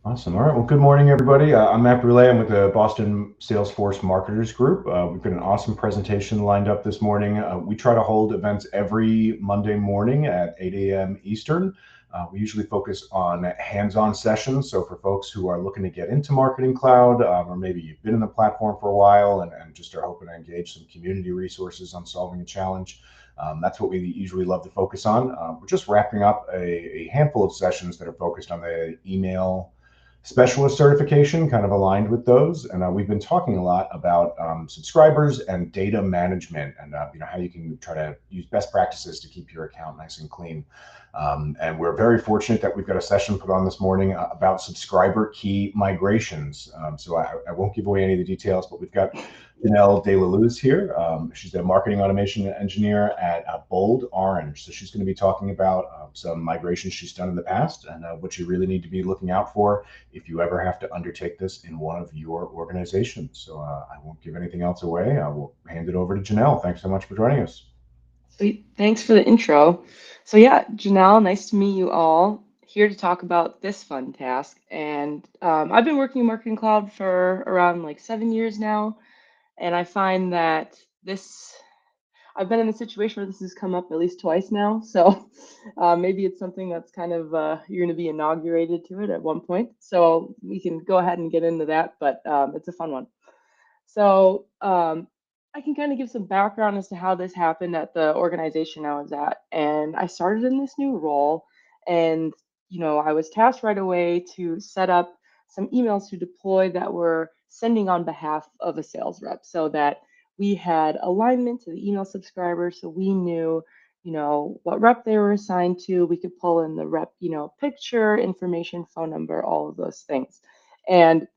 Awesome. All right. Well, good morning, everybody. I'm Matt Brule. I'm with the Boston Salesforce Marketers Group. We've got an awesome presentation lined up this morning. We try to hold events every Monday morning at 8 a.m. Eastern. We usually focus on hands-on sessions. So for folks who are looking to get into Marketing Cloud, or maybe you've been in the platform for a while and just are hoping to engage some community resources on solving a challenge. That's what we usually love to focus on. We're just wrapping up a handful of sessions that are focused on the email specialist certification, kind of aligned with those. And we've been talking a lot about subscribers and data management, and how you can try to use best practices to keep your account nice and clean. And we're very fortunate that we've got a session put on this morning about subscriber key migrations. So I won't give away any of the details, but we've got Janel De La Luz here. She's a marketing automation engineer at Bold Orange. So she's going to be talking about some migrations she's done in the past and what you really need to be looking out for if you ever have to undertake this in one of your organizations. So I won't give anything else away. I will hand it over to Janelle. Thanks so much for joining us. Sweet. Thanks for the intro. So, yeah, Janelle, nice to meet you all. Here to talk about this fun task. And I've been working in Marketing Cloud for around like 7 years now. And I find that I've been in a situation where this has come up at least twice now. So maybe it's something that's kind of, you're going to be inaugurated to it at one point. So we can go ahead and get into that, but it's a fun one. So I can kind of give some background as to how this happened at the organization I was at. And I started in this new role, and I was tasked right away to set up some emails to deploy that were sending on behalf of a sales rep, so that we had alignment to the email subscriber, so we knew what rep they were assigned to. We could pull in the rep picture, information, phone number, all of those things. And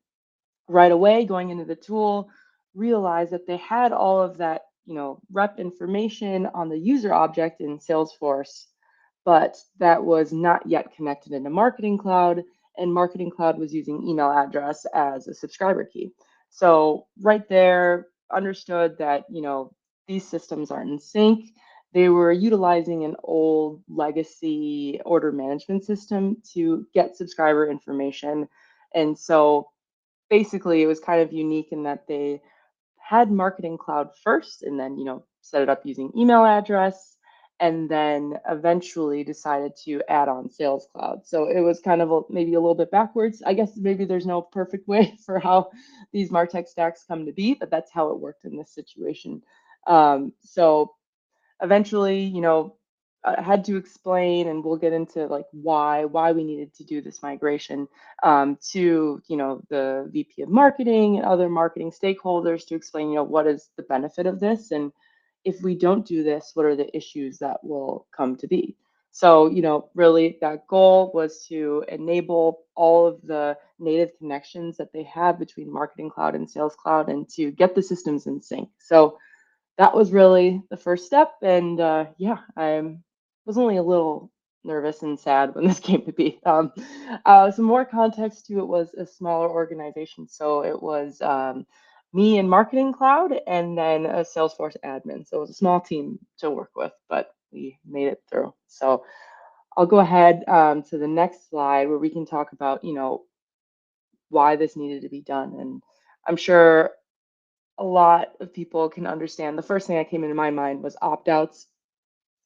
right away, going into the tool, realized that they had all of that rep information on the user object in Salesforce, but that was not yet connected into Marketing Cloud, and Marketing Cloud was using email address as a subscriber key. So right there, understood that these systems aren't in sync. They were utilizing an old legacy order management system to get subscriber information. And so basically it was kind of unique in that they had Marketing Cloud first, and then set it up using email address, and then eventually decided to add on Sales Cloud. So it was kind of maybe a little bit backwards. I guess maybe there's no perfect way for how these martech stacks come to be, but that's how it worked in this situation. So eventually, I had to explain, and we'll get into like why we needed to do this migration, to the VP of marketing and other marketing stakeholders, to explain what is the benefit of this, and if we don't do this, what are the issues that will come to be. So really that goal was to enable all of the native connections that they have between Marketing Cloud and Sales Cloud, and to get the systems in sync. So that was really the first step. And yeah, I was only a little nervous and sad when this came to be. Some more context to it: was a smaller organization. So it was me in Marketing Cloud, and then a Salesforce admin. So it was a small team to work with, but we made it through. So I'll go ahead to the next slide, where we can talk about, why this needed to be done. And I'm sure a lot of people can understand. The first thing that came into my mind was opt outs.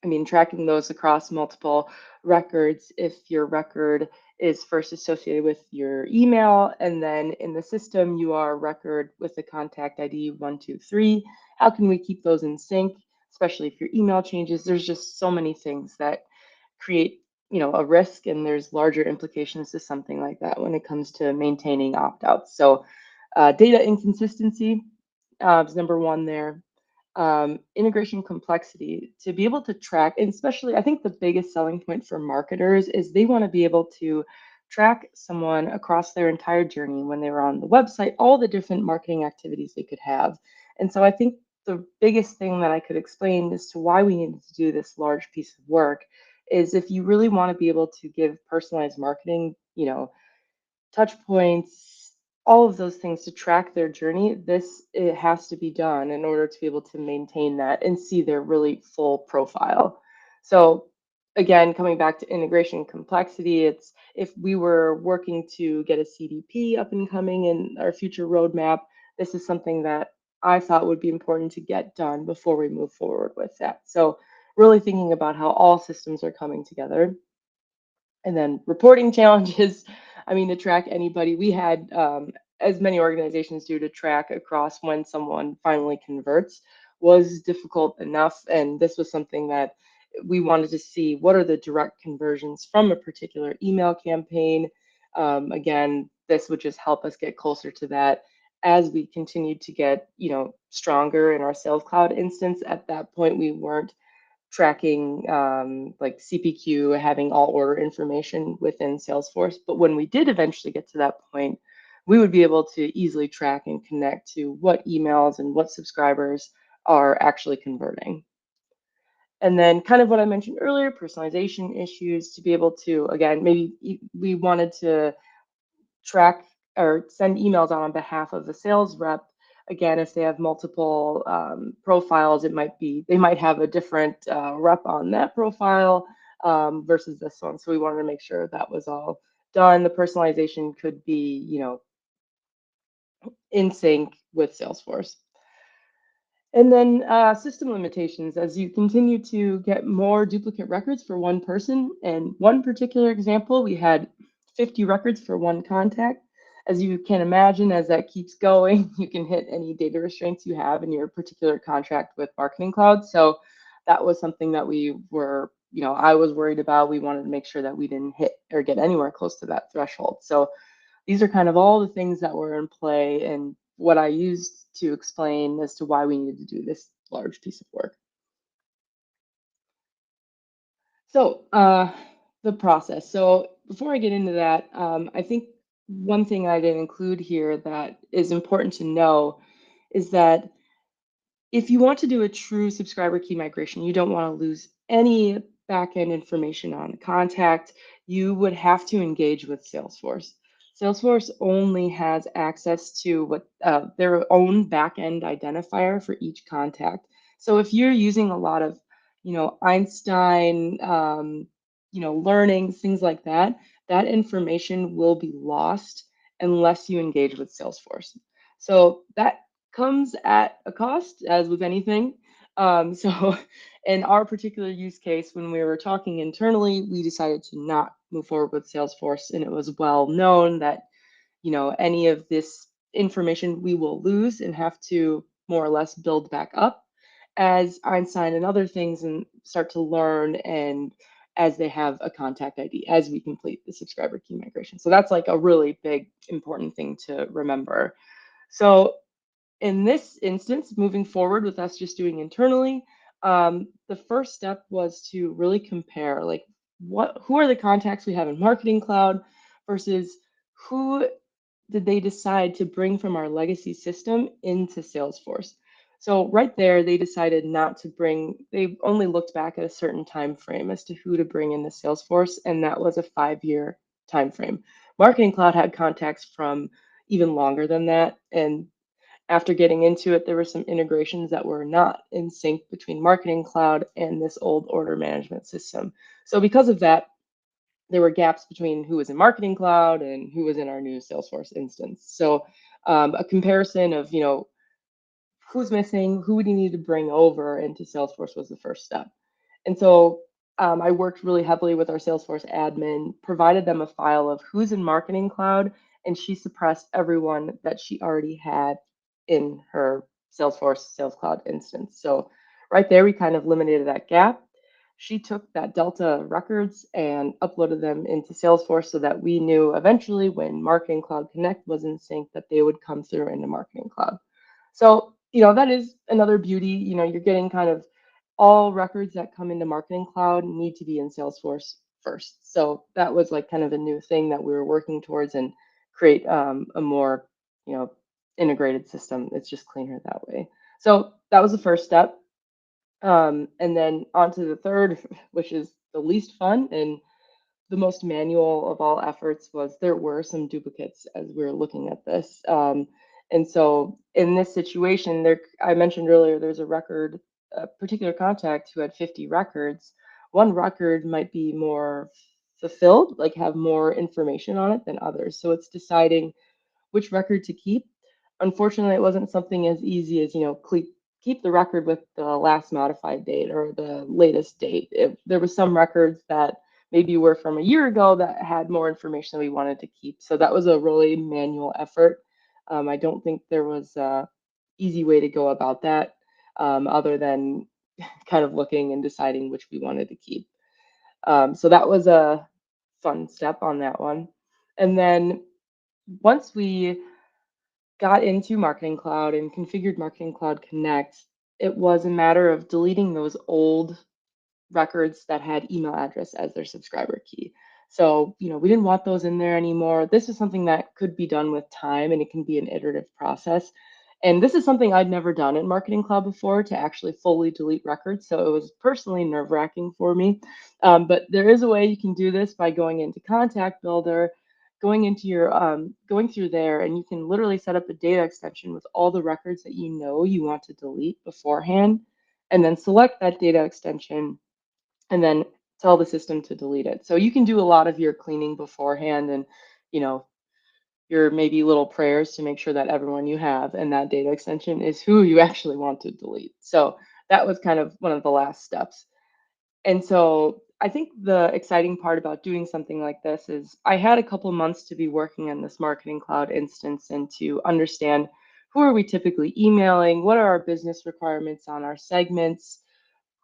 I mean, tracking those across multiple records. If your record is first associated with your email, and then in the system you are a record with the contact ID 123, how can we keep those in sync, especially if your email changes? There's just so many things that create a risk, and there's larger implications to something like that when it comes to maintaining opt-outs. So data inconsistency is number one there. Integration complexity, to be able to track, and especially I think the biggest selling point for marketers is they want to be able to track someone across their entire journey when they were on the website, all the different marketing activities they could have. And so I think the biggest thing that I could explain as to why we needed to do this large piece of work is, if you really want to be able to give personalized marketing, touch points, all of those things to track their journey, this it has to be done in order to be able to maintain that and see their really full profile. So again, coming back to integration complexity, it's if we were working to get a CDP up and coming in our future roadmap, this is something that I thought would be important to get done before we move forward with that. So really thinking about how all systems are coming together. And then reporting challenges, I mean, to track anybody, we had, as many organizations do, to track across when someone finally converts was difficult enough. And this was something that we wanted to see what are the direct conversions from a particular email campaign. Again, this would just help us get closer to that as we continued to get, stronger in our Sales Cloud instance. At that point, we weren't tracking like CPQ, having all order information within Salesforce. But when we did eventually get to that point, we would be able to easily track and connect to what emails and what subscribers are actually converting. And then, kind of what I mentioned earlier, personalization issues to be able to, again, maybe we wanted to track or send emails on behalf of the sales rep. Again, if they have multiple profiles, it might be they might have a different rep on that profile versus this one. So we wanted to make sure that was all done. The personalization could be, in sync with Salesforce. And then system limitations, as you continue to get more duplicate records for one person. And one particular example, we had 50 records for one contact. As you can imagine, as that keeps going, you can hit any data restraints you have in your particular contract with Marketing Cloud. So that was something that we were, I was worried about. We wanted to make sure that we didn't hit or get anywhere close to that threshold. So these are kind of all the things that were in play and what I used to explain as to why we needed to do this large piece of work. So, the process. So, before I get into that, I think one thing I didn't include here that is important to know is that if you want to do a true subscriber key migration, you don't want to lose any backend information on contact. You would have to engage with Salesforce. Salesforce only has access to what their own backend identifier for each contact. So if you're using a lot of, Einstein, learnings, things like that, that information will be lost unless you engage with Salesforce. So that comes at a cost, as with anything. So, in our particular use case, when we were talking internally, we decided to not move forward with Salesforce, and it was well known that any of this information we will lose and have to more or less build back up as Einstein and other things and start to learn and as they have a contact ID as we complete the subscriber key migration. So that's like a really big important thing to remember. So in this instance, moving forward with us just doing internally, the first step was to really compare like who are the contacts we have in Marketing Cloud versus who did they decide to bring from our legacy system into Salesforce. So right there, they decided not to bring. They only looked back at a certain time frame as to who to bring into Salesforce, and that was a 5-year time frame. Marketing Cloud had contacts from even longer than that, and after getting into it, there were some integrations that were not in sync between Marketing Cloud and this old order management system. So because of that, there were gaps between who was in Marketing Cloud and who was in our new Salesforce instance. So a comparison of, who's missing, who we need to bring over into Salesforce was the first step. And so I worked really heavily with our Salesforce admin, provided them a file of who's in Marketing Cloud, and she suppressed everyone that she already had in her Salesforce Sales Cloud instance. So right there, we kind of eliminated that gap. She took that Delta records and uploaded them into Salesforce so that we knew eventually when Marketing Cloud Connect was in sync that they would come through into Marketing Cloud. So, that is another beauty. You're getting kind of all records that come into Marketing Cloud need to be in Salesforce first. So that was like kind of a new thing that we were working towards and create a more, integrated system. It's just cleaner that way. So that was the first step. And then on to the third, which is the least fun and the most manual of all efforts was there were some duplicates as we were looking at this. And so in this situation, I mentioned earlier, there's a particular contact who had 50 records. one record might be more fulfilled, like have more information on it than others. So it's deciding which record to keep. Unfortunately, it wasn't something as easy as, keep the record with the last modified date or the latest date. There was some records that maybe were from a year ago that had more information that we wanted to keep. So that was a really manual effort. I don't think there was a easy way to go about that, other than kind of looking and deciding which we wanted to keep. So that was a fun step on that one. And then once we got into Marketing Cloud and configured Marketing Cloud Connect, it was a matter of deleting those old records that had email address as their subscriber key. So, we didn't want those in there anymore. This is something that could be done with time and it can be an iterative process. And this is something I'd never done in Marketing Cloud before, to actually fully delete records. So it was personally nerve wracking for me. But there is a way you can do this by going into Contact Builder, going into your going through there, and you can literally set up a data extension with all the records that you want to delete beforehand, and then select that data extension and then tell the system to delete it. So you can do a lot of your cleaning beforehand, and you know your maybe little prayers to make sure that everyone you have in that data extension is who you actually want to delete. So that was kind of one of the last steps. And so I think the exciting part about doing something like this is I had a couple months to be working on this Marketing Cloud instance and to understand who are we typically emailing, what are our business requirements on our segments,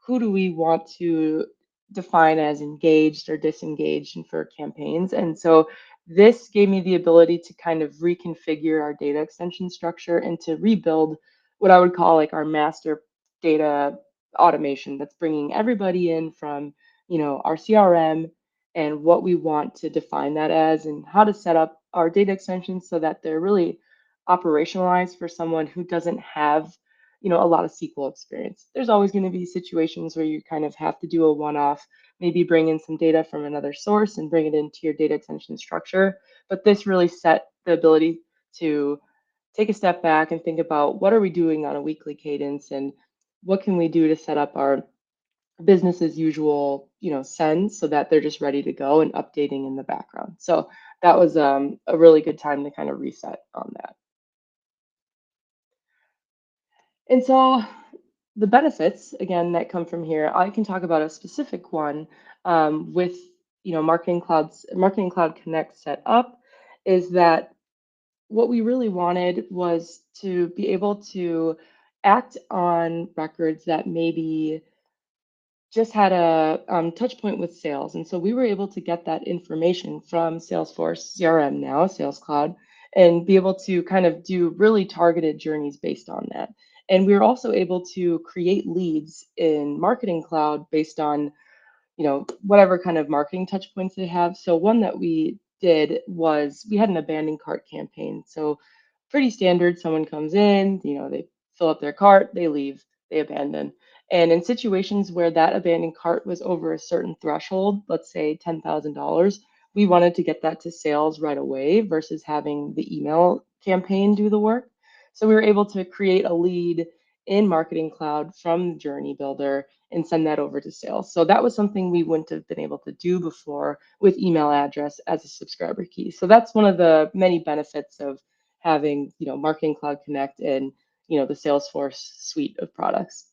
who do we want to define as engaged or disengaged and for campaigns. And so this gave me the ability to kind of reconfigure our data extension structure and to rebuild what I would call like our master data automation that's bringing everybody in from, our CRM and what we want to define that as and how to set up our data extensions so that they're really operationalized for someone who doesn't have a lot of SQL experience. There's always going to be situations where you kind of have to do a one-off, maybe bring in some data from another source and bring it into your data extension structure. But this really set the ability to take a step back and think about what are we doing on a weekly cadence and what can we do to set up our business as usual, sends so that they're just ready to go and updating in the background. So that was a really good time to kind of reset on that. And so the benefits, again, that come from here, I can talk about a specific one with Marketing Cloud Connect set up, is that what we really wanted was to be able to act on records that maybe just had a touch point with sales. And so we were able to get that information from Salesforce CRM, now Sales Cloud, and be able to kind of do really targeted journeys based on that. And we were also able to create leads in Marketing Cloud based on whatever kind of marketing touch points they have. So one that we did was we had an abandoned cart campaign. So pretty standard. Someone comes in, they fill up their cart, they leave, they abandon. And in situations where that abandoned cart was over a certain threshold, let's say $10,000, we wanted to get that to sales right away versus having the email campaign do the work. So we were able to create a lead in Marketing Cloud from the Journey Builder and send that over to sales. So that was something we wouldn't have been able to do before with email address as a subscriber key. So that's one of the many benefits of having, Marketing Cloud Connect and, the Salesforce suite of products.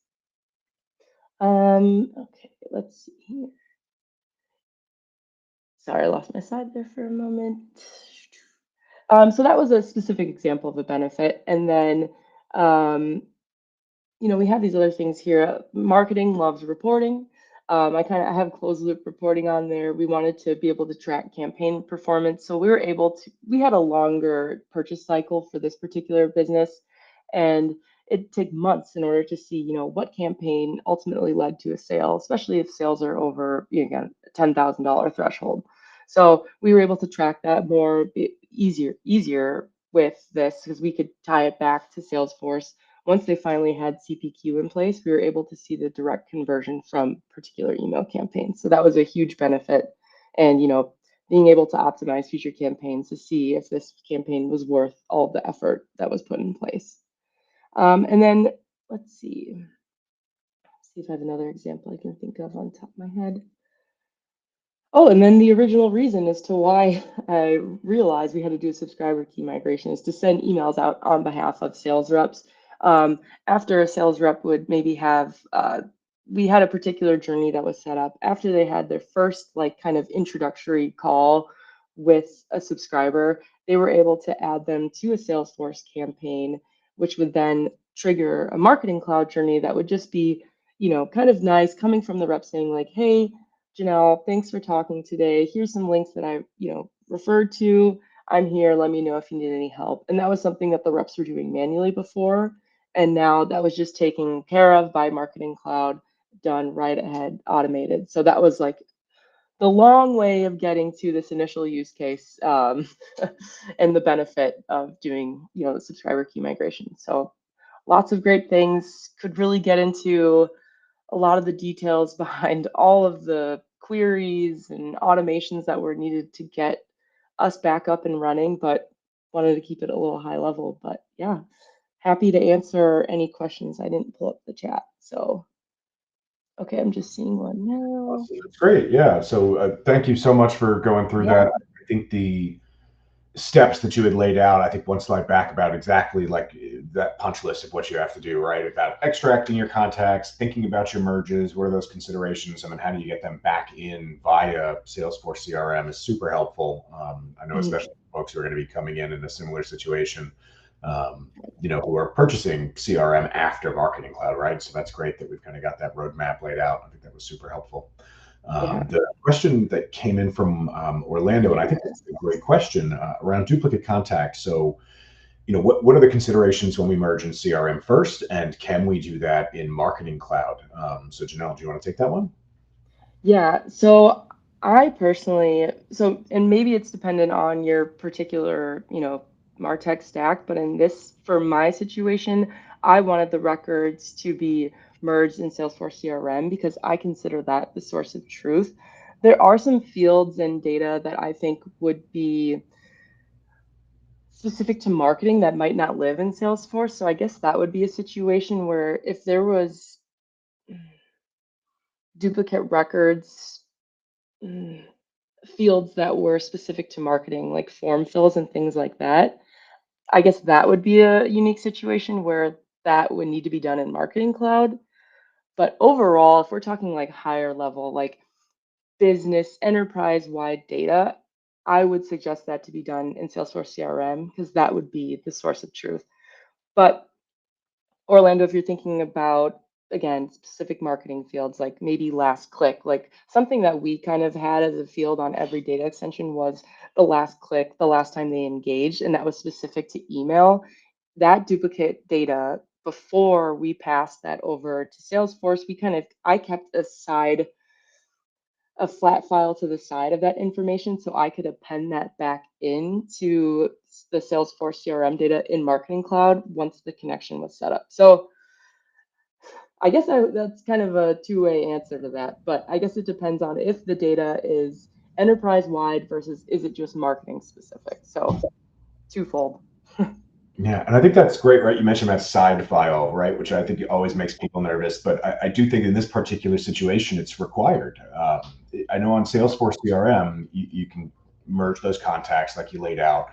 Okay, let's see here. Sorry, I lost my slide there for a moment. So that was a specific example of a benefit. And then we have these other things here. Marketing loves reporting. I have closed loop reporting on there. We wanted to be able to track campaign performance. So we had a longer purchase cycle for this particular business. And it took months in order to see, what campaign ultimately led to a sale, especially if sales are over, again, $10,000 threshold. So we were able to track that more easier with this because we could tie it back to Salesforce. Once they finally had CPQ in place, we were able to see the direct conversion from particular email campaigns. So that was a huge benefit. And, being able to optimize future campaigns to see if this campaign was worth all the effort that was put in place. And then let's see. See if I have another example I can think of on top of my head. Oh, and then the original reason as to why I realized we had to do a subscriber key migration is to send emails out on behalf of sales reps. After a sales rep would maybe have, we had a particular journey that was set up after they had their first like kind of introductory call with a subscriber, they were able to add them to a Salesforce campaign, which would then trigger a marketing cloud journey that would just be, kind of nice coming from the rep saying like, hey, Janelle, thanks for talking today. Here's some links that I, referred to. I'm here. Let me know if you need any help. And that was something that the reps were doing manually before. And now that was just taken care of by Marketing Cloud, done right ahead, automated. So that was like the long way of getting to this initial use case and the benefit of doing, the subscriber key migration. So lots of great things. Could really get into a lot of the details behind all of the queries and automations that were needed to get us back up and running, but wanted to keep it a little high level. But yeah, happy to answer any questions. I didn't pull up the chat. So, okay, I'm just seeing one now. Awesome. That's great. Yeah. So thank you so much for going through Yeah. that. I think the steps that you had laid out, I think one slide back about exactly like that punch list of what you have to do, right? About extracting your contacts, thinking about your merges, what are those considerations, and then how do you get them back in via Salesforce CRM is super helpful. I know Mhm. especially folks who are going to be coming in a similar situation, who are purchasing CRM after Marketing Cloud, right? So that's great that we've kind of got that roadmap laid out. I think that was super helpful. Yeah. The question that came in from Orlando, and I think that's a great question around duplicate contacts. So, what are the considerations when we merge in CRM first, and can we do that in Marketing Cloud? So, Janelle, do you want to take that one? Yeah. So I personally, and maybe it's dependent on your particular, MarTech stack, but in this, for my situation, I wanted the records to be merged in Salesforce CRM because I consider that the source of truth. There are some fields and data that I think would be specific to marketing that might not live in Salesforce. So I guess that would be a situation where if there was duplicate records, mm, fields that were specific to marketing, like form fills and things like that. I guess that would be a unique situation where that would need to be done in Marketing Cloud. But overall, if we're talking like higher level, like business enterprise wide data, I would suggest that to be done in Salesforce CRM because that would be the source of truth. But Orlando, if you're thinking about, again, specific marketing fields, like maybe last click, like something that we kind of had as a field on every data extension was the last click, the last time they engaged, and that was specific to email. That duplicate data, before we passed that over to Salesforce, I kept aside a flat file to the side of that information so I could append that back into the Salesforce CRM data in Marketing Cloud once the connection was set up. So that's kind of a two-way answer to that, but I guess it depends on if the data is enterprise-wide versus is it just marketing specific. So twofold. Yeah, and I think that's great, right? You mentioned that side file, right? Which I think always makes people nervous, but I do think in this particular situation, it's required. I know on Salesforce CRM, you can merge those contacts like you laid out.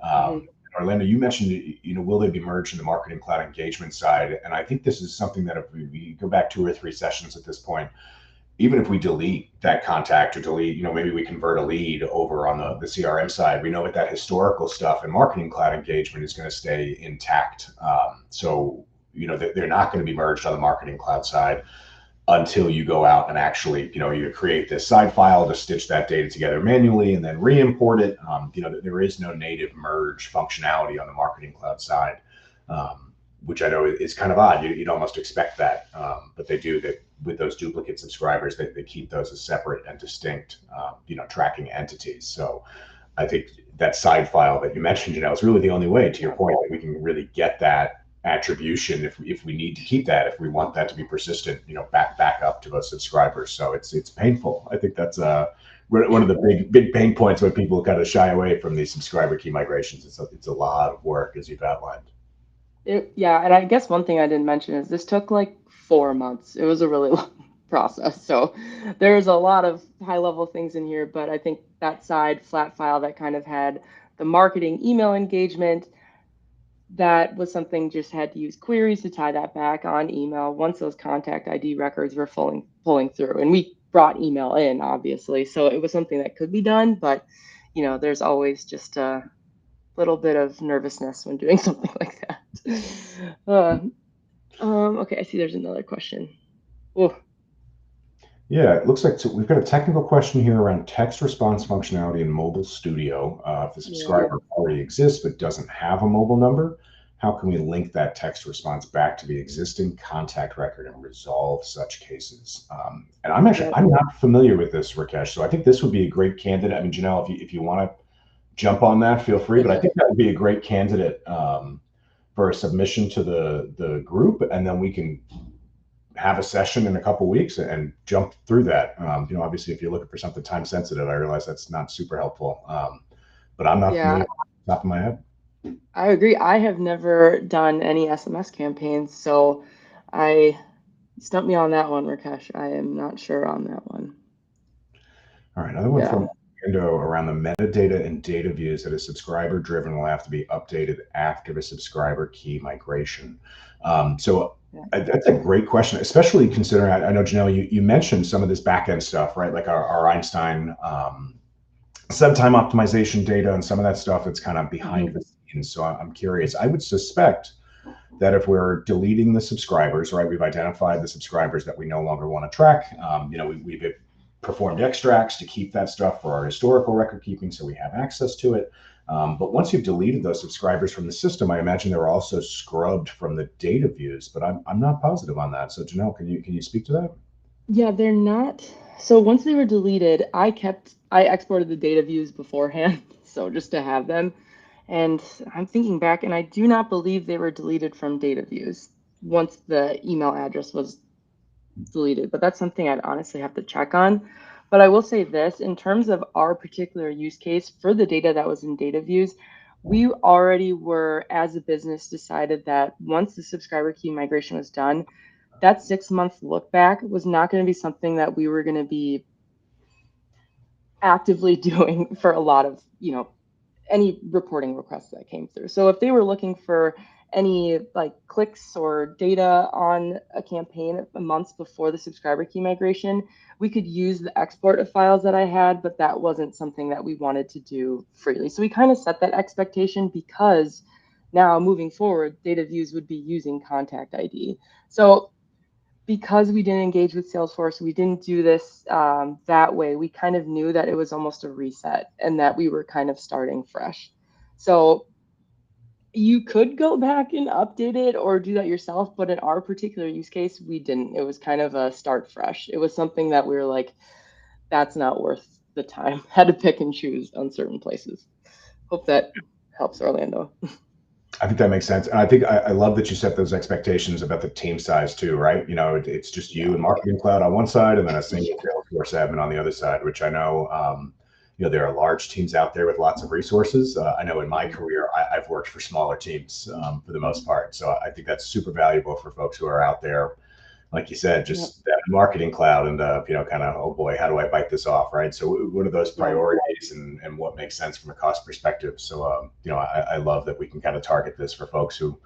Mhm. Orlando, you mentioned, will they be merged in the Marketing Cloud engagement side? And I think this is something that if we go back 2 or 3 sessions at this point, even if we delete that contact or delete, maybe we convert a lead over on the CRM side, we know that that historical stuff and Marketing Cloud engagement is going to stay intact. So, they're not going to be merged on the Marketing Cloud side until you go out and actually, you create this side file to stitch that data together manually and then re-import it. There is no native merge functionality on the Marketing Cloud side, which I know is kind of odd. You'd almost expect that, but they do that with those duplicate subscribers. They keep those as separate and distinct, tracking entities. So I think that side file that you mentioned, is really the only way, to your point, that we can really get that attribution if we need to keep that, if we want that to be persistent, back up to those subscribers. So it's painful. I think that's one of the big pain points when people kind of shy away from these subscriber key migrations. It's a lot of work, as you've outlined. Yeah, and I guess one thing I didn't mention is this took like 4 months. It was a really long process. So there's a lot of high level things in here, but I think that side flat file that kind of had the marketing email engagement, that was something just had to use queries to tie that back on email once those contact ID records were pulling through. And we brought email in, obviously. So it was something that could be done, but there's always just a little bit of nervousness when doing something like that. Okay, I see there's another question. Oh, Yeah, it looks like we've got a technical question here around text response functionality in Mobile Studio. If the yeah. subscriber already exists but doesn't have a mobile number, how can we link that text response back to the existing contact record and resolve such cases? And Yep. I'm not familiar with this, Rakesh, so I think this would be a great candidate. I mean, Janelle, if you want to jump on that, feel free, but I think that would be a great candidate for a submission to the group, and then we can have a session in a couple weeks and jump through that. Obviously, if you're looking for something time sensitive, I realize that's not super helpful. But I'm not Yeah, familiar off the top of my head. I agree. I have never done any SMS campaigns, so I stump me on that one, Rakesh. I am not sure on that one. All right, another one Yeah. from Orlando around the metadata and data views that is subscriber driven will have to be updated after the subscriber key migration. So Yeah. that's a great question, especially considering I know, Janelle, you mentioned some of this back end stuff, right? Like our Einstein sub time optimization data and some of that stuff that's kind of behind Mhm. the scenes. So I'm curious. I would suspect that if we're deleting the subscribers, right, we've identified the subscribers that we no longer want to track. We've performed extracts to keep that stuff for our historical record keeping so we have access to it. But once you've deleted those subscribers from the system, I imagine they're also scrubbed from the data views, but I'm not positive on that. So Janelle, can you speak to that? Yeah, they're not. So once they were deleted, I exported the data views beforehand, so just to have them. And I'm thinking back, and I do not believe they were deleted from data views once the email address was deleted, but that's something I'd honestly have to check on. But I will say this, in terms of our particular use case for the data that was in data views, we already were, as a business, decided that once the subscriber key migration was done, that 6 month look back was not going to be something that we were going to be actively doing for a lot of, any reporting requests that came through. So if they were looking for any like clicks or data on a campaign months before the subscriber key migration, we could use the export of files that I had, but that wasn't something that we wanted to do freely. So we kind of set that expectation because now moving forward, data views would be using contact ID. So because we didn't engage with Salesforce, we didn't do this that way. We kind of knew that it was almost a reset and that we were kind of starting fresh. So you could go back and update it or do that yourself, but in our particular use case, we didn't. It was kind of a start fresh. It was something that we were like, that's not worth the time. Had to pick and choose on certain places. Hope that helps, Orlando. I think that makes sense. And I think I love that you set those expectations about the team size too, right? It's just you Yeah. and Marketing Cloud on one side and then a single Salesforce admin on the other side, which I know, there are large teams out there with lots of resources. I know in my career, I've worked for smaller teams for the most part. So I think that's super valuable for folks who are out there, like you said, Yep. just that Marketing Cloud and kind of, oh boy, how do I bite this off, right? So what are those Yeah. priorities and what makes sense from a cost perspective? So I love that we can kind of target this for folks who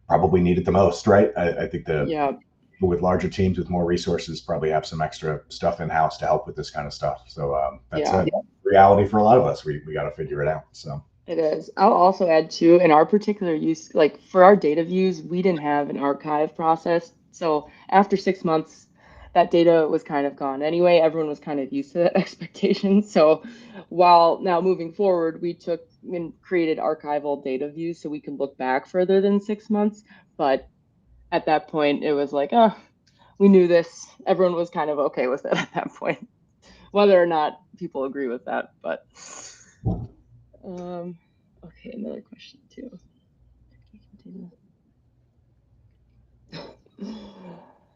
probably need it the most, right? I think the Yeah. people with larger teams with more resources probably have some extra stuff in house to help with this kind of stuff. So that's Yeah. a reality for a lot of us. We got to figure it out. So. It is. I'll also add too, in our particular use, like for our data views, we didn't have an archive process. So after 6 months, that data was kind of gone anyway. Everyone was kind of used to that expectation. So while now moving forward, we took and created archival data views so we can look back further than 6 months. But at that point, it was like, oh, we knew this. Everyone was kind of okay with it at that point, whether or not people agree with that. But um, okay, another question too.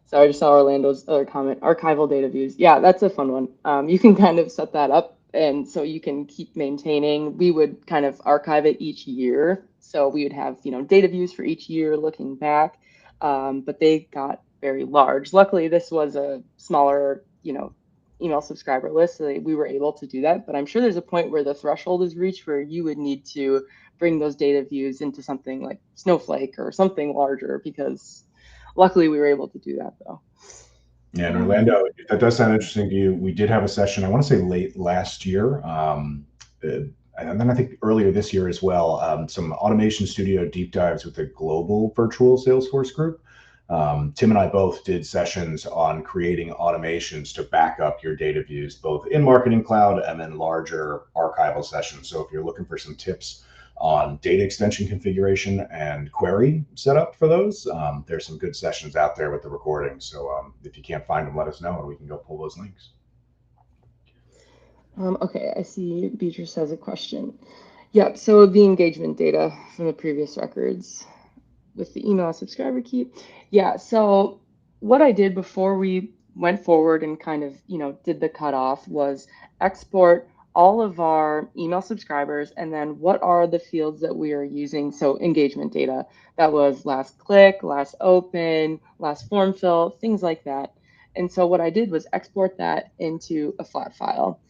So I just saw Orlando's other comment, archival data views. Yeah, that's a fun one. You can kind of set that up, and so you can keep maintaining. We would kind of archive it each year, so we would have data views for each year looking back. But they got very large. Luckily, this was a smaller, email subscriber list, so we were able to do that. But I'm sure there's a point where the threshold is reached where you would need to bring those data views into something like Snowflake or something larger, because luckily we were able to do that though. Yeah, and Orlando, if that does sound interesting to you, we did have a session, I want to say late last year, and then I think earlier this year as well, some Automation Studio deep dives with the global virtual Salesforce group. Tim and I both did sessions on creating automations to back up your data views, both in Marketing Cloud and then larger archival sessions. So if you're looking for some tips on data extension configuration and query setup for those, there's some good sessions out there with the recordings. So if you can't find them, let us know and we can go pull those links. Okay, I see Beatrice has a question. Yep, so the engagement data from the previous records with the email subscriber key. Yeah, so what I did before we went forward and kind of, did the cutoff was export all of our email subscribers and then what are the fields that we are using. So engagement data, that was last click, last open, last form fill, things like that. And so what I did was export that into a flat file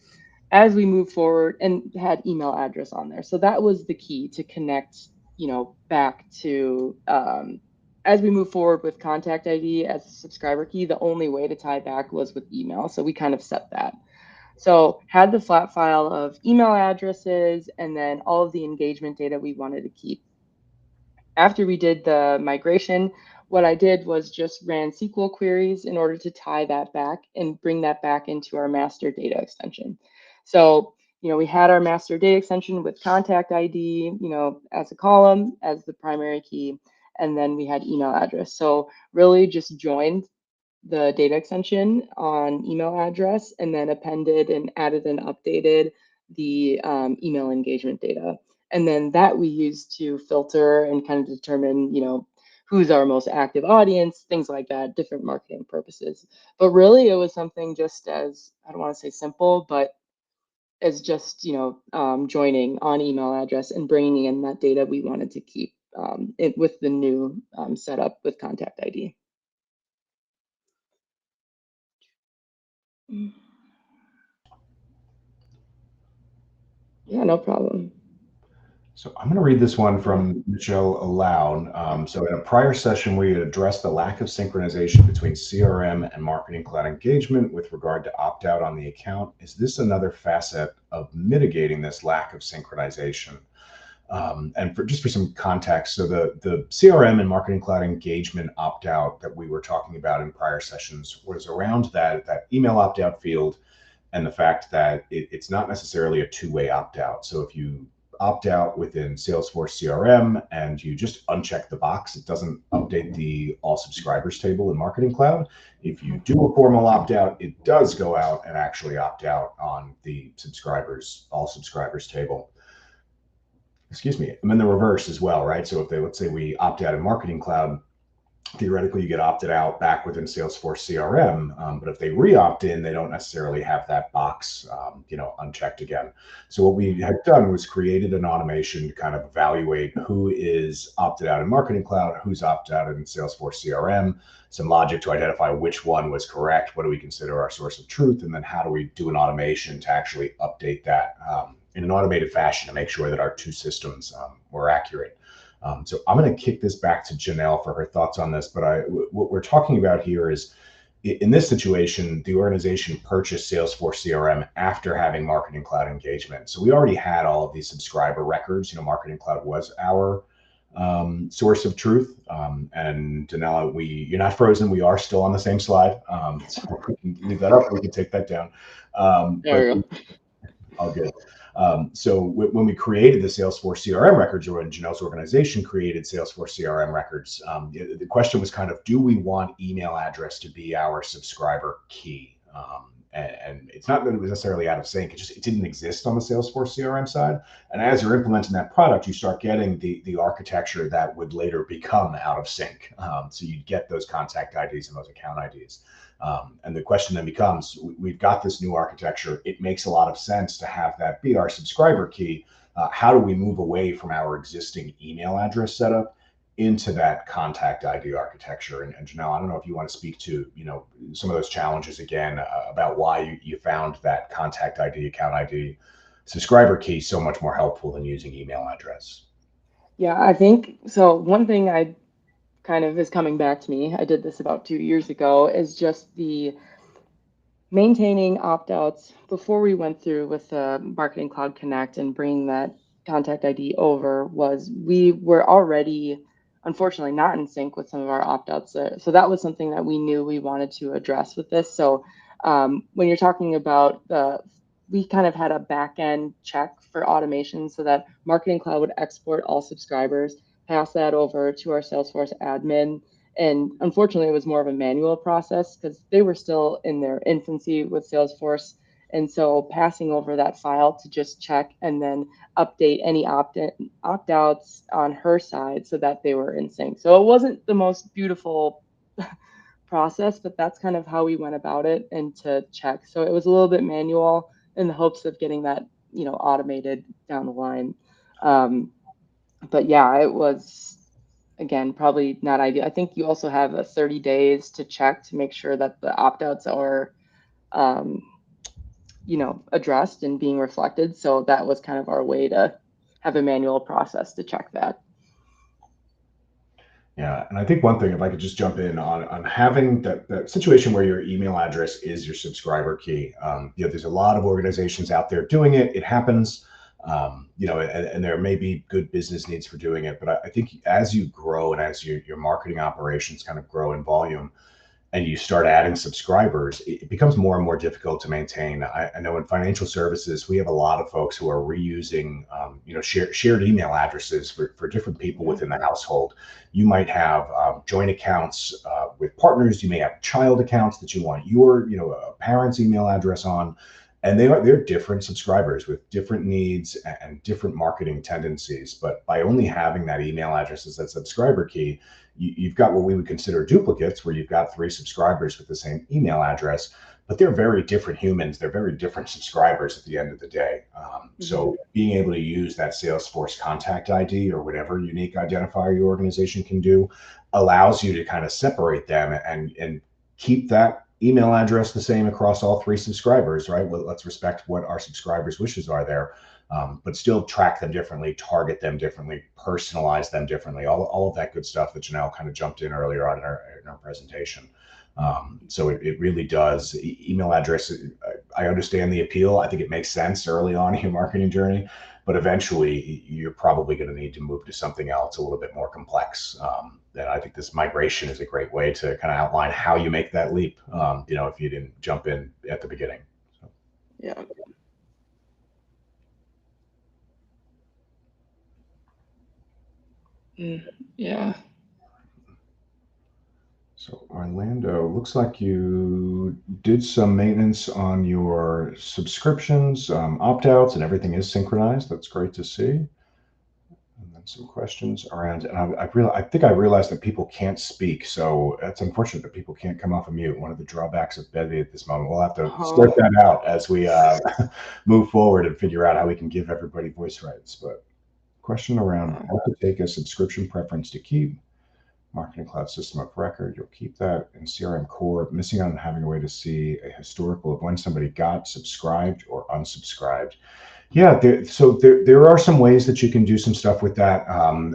as we move forward and had email address on there. So that was the key to connect, back to, as we move forward with contact ID as a subscriber key, the only way to tie back was with email. So we kind of set that. So had the flat file of email addresses and then all of the engagement data we wanted to keep. After we did the migration, what I did was just ran SQL queries in order to tie that back and bring that back into our master data extension. So, we had our master data extension with contact ID, as a column, as the primary key, and then we had email address. So really just joined the data extension on email address and then appended and added and updated the email engagement data. And then that we use to filter and kind of determine, who's our most active audience, things like that, different marketing purposes. But really it was something just as, I don't want to say simple, but as just, joining on email address and bringing in that data we wanted to keep it with the new setup with contact ID. Yeah, no problem. So I'm going to read this one from Michelle Alown. So in a prior session, we addressed the lack of synchronization between CRM and Marketing Cloud engagement with regard to opt-out on the account. Is this another facet of mitigating this lack of synchronization? And for some context, so the CRM and Marketing Cloud engagement opt-out that we were talking about in prior sessions was around that email opt-out field and the fact that it's not necessarily a two-way opt-out. So if you opt out within Salesforce CRM and you just uncheck the box, it doesn't update the all subscribers table in Marketing Cloud. If you do a formal opt out, it does go out and actually opt out on the all subscribers table. Excuse me. And then the reverse as well, right? So if let's say we opt out in Marketing Cloud, theoretically you get opted out back within Salesforce CRM, but if they re-opt in, they don't necessarily have that box, unchecked again. So what we had done was created an automation to kind of evaluate who is opted out in Marketing Cloud, who's opted out in Salesforce CRM, some logic to identify which one was correct, what do we consider our source of truth, and then how do we do an automation to actually update that in an automated fashion to make sure that our two systems were accurate. So I'm going to kick this back to Janelle for her thoughts on this. But what we're talking about here is, in this situation, the organization purchased Salesforce CRM after having Marketing Cloud engagement. So we already had all of these subscriber records. Marketing Cloud was our source of truth. And Janelle, you're not frozen. We are still on the same slide. So we can leave that up. We can take that down. There we go. All good. So when we created the Salesforce CRM records, or when Janelle's organization created Salesforce CRM records, the question was kind of, do we want email address to be our subscriber key? And it's not that it was necessarily out of sync. It didn't exist on the Salesforce CRM side. And as you're implementing that product, you start getting the architecture that would later become out of sync. So you'd get those contact IDs and those account IDs. And the question then becomes, we've got this new architecture. It makes a lot of sense to have that be our subscriber key. How do we move away from our existing email address setup into that contact ID architecture. And Janelle, I don't know if you want to speak to, some of those challenges again, about why you found that contact ID, account ID, subscriber key so much more helpful than using email address. Yeah, I think so. One thing I kind of is coming back to me, I did this about 2 years ago, is just the maintaining opt-outs before we went through with the Marketing Cloud Connect and bringing that contact ID over. Was we were already, unfortunately, not in sync with some of our opt-outs. So that was something that we knew we wanted to address with this. So when you're talking about we kind of had a back end check for automation so that Marketing Cloud would export all subscribers, pass that over to our Salesforce admin. And unfortunately, it was more of a manual process because they were still in their infancy with Salesforce. And so passing over that file to just check and then update any opt-outs on her side so that they were in sync. So it wasn't the most beautiful process, but that's kind of how we went about it and to check. So it was a little bit manual in the hopes of getting that, automated down the line. But yeah, it was, again, probably not ideal. I think you also have a 30 days to check to make sure that the opt-outs are, um, addressed and being reflected. So that was kind of our way to have a manual process to check that. Yeah, and I think one thing, if I could just jump in on having that situation where your email address is your subscriber key. There's a lot of organizations out there doing it. It happens, and there may be good business needs for doing it. But I think as you grow and as your marketing operations kind of grow in volume, and you start adding subscribers, it becomes more and more difficult to maintain. I know in financial services, we have a lot of folks who are reusing, shared email addresses for different people Yeah. within the household. You might have joint accounts with partners. You may have child accounts that you want your, parent's email address on, and they're different subscribers with different needs and different marketing tendencies. But by only having that email address as that subscriber key, you've got what we would consider duplicates, where you've got 3 subscribers with the same email address, but they're very different humans. They're very different subscribers at the end of the day. So being able to use that Salesforce contact ID or whatever unique identifier your organization can do allows you to kind of separate them and keep that email address the same across all 3 subscribers, right? Well, let's respect what our subscribers' wishes are there. But still track them differently, target them differently, personalize them differently, all of that good stuff that Janelle kind of jumped in earlier on in our presentation. So it really does. Email address, I understand the appeal. I think it makes sense early on in your marketing journey, but eventually you're probably going to need to move to something else a little bit more complex. And I think this migration is a great way to kind of outline how you make that leap, if you didn't jump in at the beginning. So. Yeah. Yeah. So Orlando, looks like you did some maintenance on your subscriptions, opt-outs, and everything is synchronized. That's great to see. And then some questions around, and I think I realized that people can't speak, so that's unfortunate that people can't come off of mute. One of the drawbacks of Bevy at this moment. We'll have to sort Oh, that out as we move forward and figure out how we can give everybody voice rights. But question around yeah. how to take a subscription preference to keep. Marketing Cloud system of record. You'll keep that in CRM core. Missing out on having a way to see a historical of when somebody got subscribed or unsubscribed. Yeah, there are some ways that you can do some stuff with that.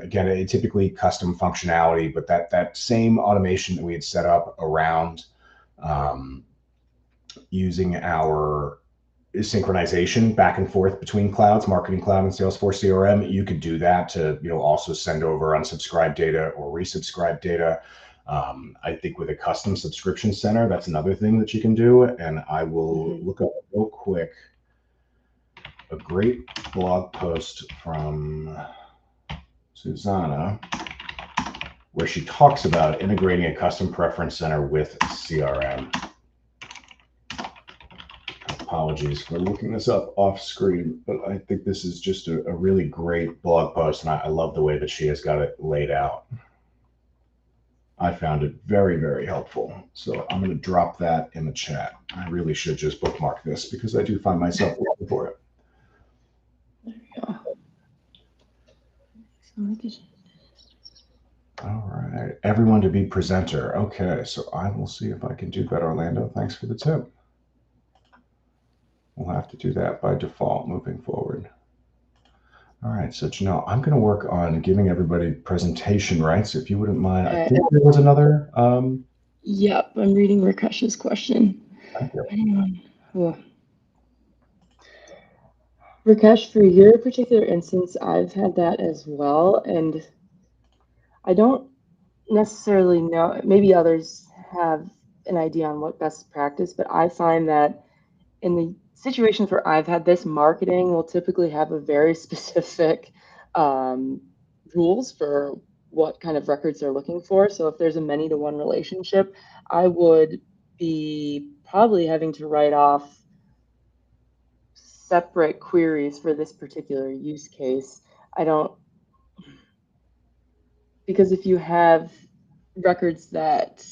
Again, it's typically custom functionality, but that same automation that we had set up around um, using our synchronization back and forth between clouds, Marketing Cloud and Salesforce CRM, you could do that to also send over unsubscribed data or resubscribed data. I think with a custom subscription center, that's another thing that you can do. And I will look up real quick a great blog post from Susanna where she talks about integrating a custom preference center with CRM. Apologies for looking this up off screen, but I think this is just a really great blog post, and I love the way that she has got it laid out. I found it very, very helpful. So I'm going to drop that in the chat. I really should just bookmark this because I do find myself looking for it. There we go. All right, everyone to be presenter. Okay, so I will see if I can do that, Orlando. Thanks for the tip. We'll have to do that by default moving forward. All right, so Janelle, I'm going to work on giving everybody presentation rights, if you wouldn't mind. I Okay. think there was another. Yep, I'm reading Rakesh's question. Thank you. Oh. Rakesh, for your particular instance, I've had that as well, and I don't necessarily know, maybe others have an idea on what best practice, but I find that in the situations where I've had this, marketing will typically have a very specific um, rules for what kind of records they're looking for. So if there's a many to one relationship, I would be probably having to write off separate queries for this particular use case. I don't, because if you have records that,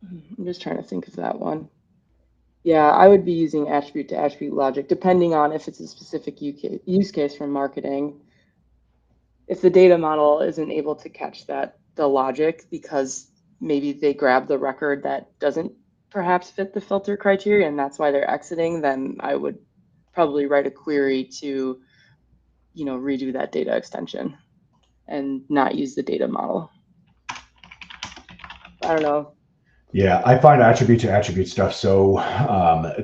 I'm just trying to think of that one. Yeah, I would be using attribute to attribute logic, depending on if it's a specific use case for marketing. If the data model isn't able to catch the logic because maybe they grab the record that doesn't perhaps fit the filter criteria and that's why they're exiting, then I would probably write a query to, redo that data extension and not use the data model. I don't know. Yeah, I find attribute to attribute stuff so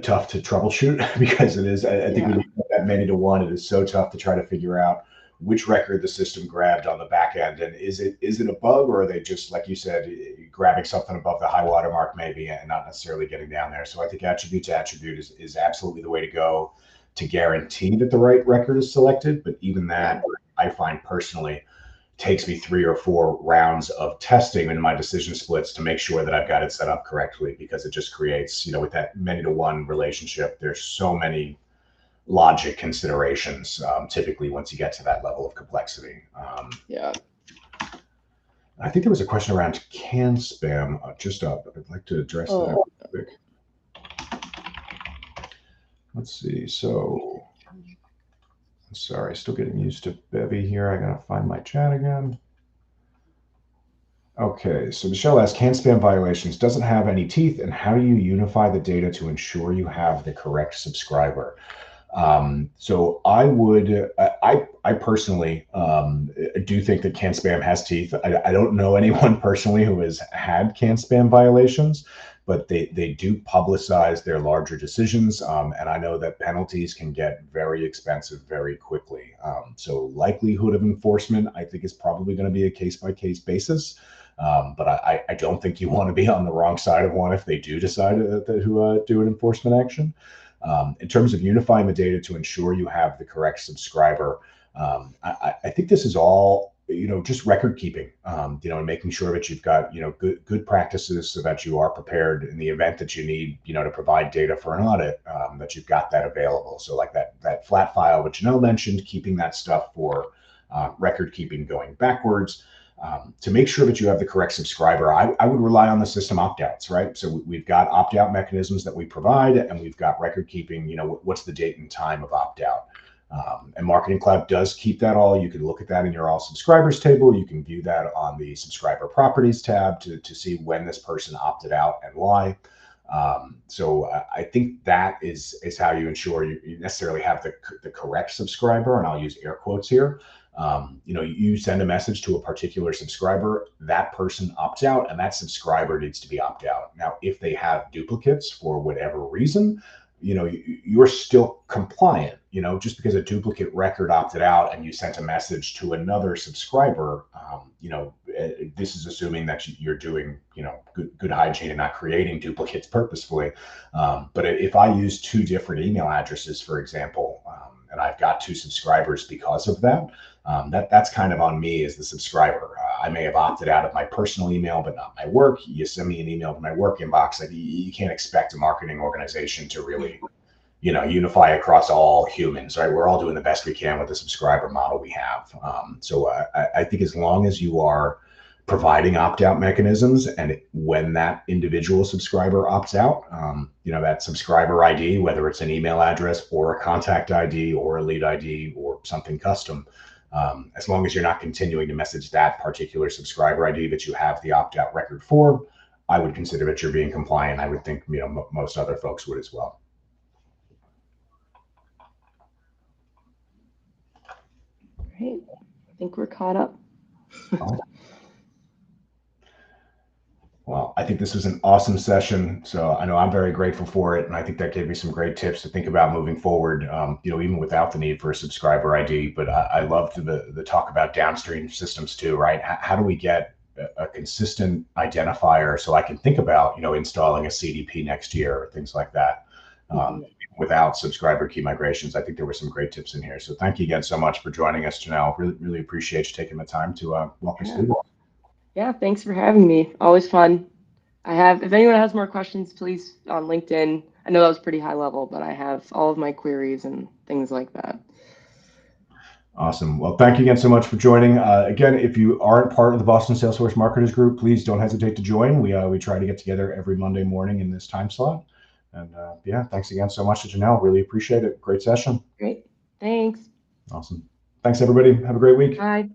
tough to troubleshoot because it is. I think when Yeah. you put that many to one, it is so tough to try to figure out which record the system grabbed on the back end, and is it a bug, or are they just, like you said, grabbing something above the high water mark maybe and not necessarily getting down there. So I think attribute to attribute is absolutely the way to go to guarantee that the right record is selected. But even that, I find personally, takes me 3 or 4 rounds of testing in my decision splits to make sure that I've got it set up correctly, because it just creates, with that many to one relationship, there's so many logic considerations, typically once you get to that level of complexity. Yeah. I think there was a question around can spam just up. I'd like to address that real quick. Let's see. So, sorry, still getting used to Bevy here. I gotta find my chat again. Okay, so Michelle asks, can spam violations doesn't have any teeth, and how do you unify the data to ensure you have the correct subscriber? So I personally do think that can spam has teeth. I don't know anyone personally who has had can spam violations, but they do publicize their larger decisions. And I know that penalties can get very expensive very quickly. So likelihood of enforcement, I think, is probably going to be a case by case basis. But I don't think you want to be on the wrong side of one if they do decide to do an enforcement action. In terms of unifying the data to ensure you have the correct subscriber, I think this is all, just record keeping, and making sure that you've got, good practices so that you are prepared in the event that you need, to provide data for an audit, that you've got that available. So like that flat file, which Janelle mentioned, keeping that stuff for record keeping going backwards. To make sure that you have the correct subscriber, I would rely on the system opt-outs, right? So we've got opt-out mechanisms that we provide, and we've got record keeping, what's the date and time of opt-out. And Marketing Cloud does keep that all. You can look at that in your all subscribers table. You can view that on the subscriber properties tab to see when this person opted out and why. So I think that is how you ensure you necessarily have the correct subscriber, and I'll use air quotes here. You send a message to a particular subscriber, that person opts out, and that subscriber needs to be opt out. Now, if they have duplicates for whatever reason, you're still compliant. Just because a duplicate record opted out and you sent a message to another subscriber, this is assuming that you're doing, good hygiene and not creating duplicates purposefully. But if I use 2 different email addresses, for example, and I've got 2 subscribers because of that, that's kind of on me as the subscriber. I may have opted out of my personal email, but not my work. You send me an email to my work inbox. Like, you can't expect a marketing organization to really, unify across all humans, right? We're all doing the best we can with the subscriber model we have. So I think as long as you are providing opt-out mechanisms, and when that individual subscriber opts out, that subscriber ID, whether it's an email address or a contact ID or a lead ID or something custom, As long as you're not continuing to message that particular subscriber ID that you have the opt-out record for, I would consider that you're being compliant. I would think, most other folks would as well. Great. I think we're caught up. Well, I think this was an awesome session. So I know I'm very grateful for it. And I think that gave me some great tips to think about moving forward, even without the need for a subscriber ID. But I loved the talk about downstream systems too, right? How do we get a consistent identifier so I can think about, installing a CDP next year or things like that, without subscriber key migrations? I think there were some great tips in here. So thank you again so much for joining us, Janelle. Really, really appreciate you taking the time to walk us through this. Yeah, thanks for having me. Always fun. If anyone has more questions, please on LinkedIn. I know that was pretty high level, but I have all of my queries and things like that. Awesome. Well, thank you again so much for joining. Again, if you aren't part of the Boston Salesforce Marketers Group, please don't hesitate to join. We try to get together every Monday morning in this time slot. And thanks again so much to Janelle. Really appreciate it. Great session. Great. Thanks. Awesome. Thanks, everybody. Have a great week. Bye.